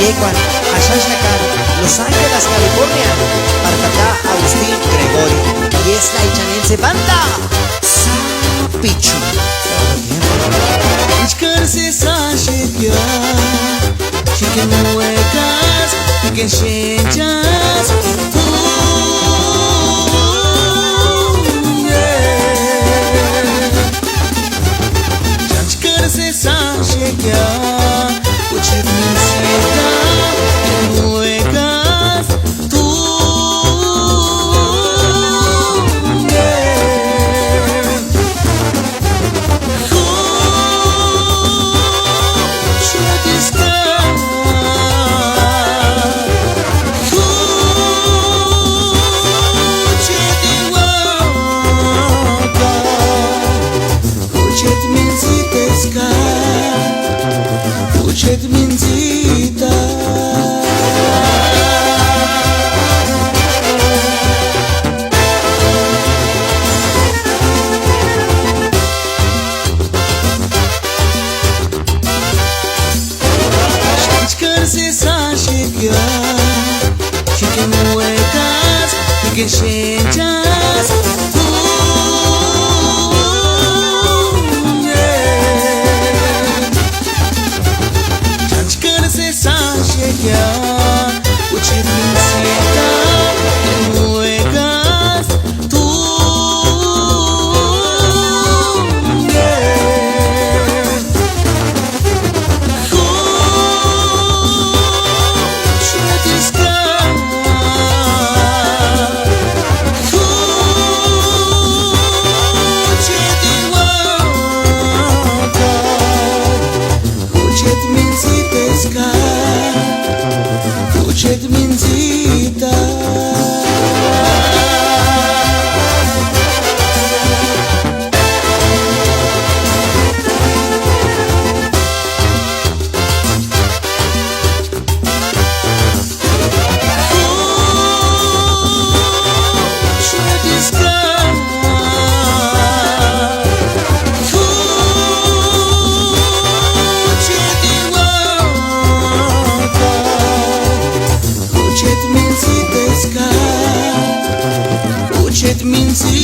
Irecuan, Axaxacan, Los Ángeles, California, Arcatá, Agustín, Gregorio, y es la ichanense banda Pichu. Ishkarse sashikya, chicken huecas, chicken shenchas. Ishkarse sashikya, uchit misita, chicken huecas. Учит минзита. Shkar-se sashikya, chicken huecas, chicken shenchas. Учит минзита, chicken huecas. Учит минзита. Учит минзита.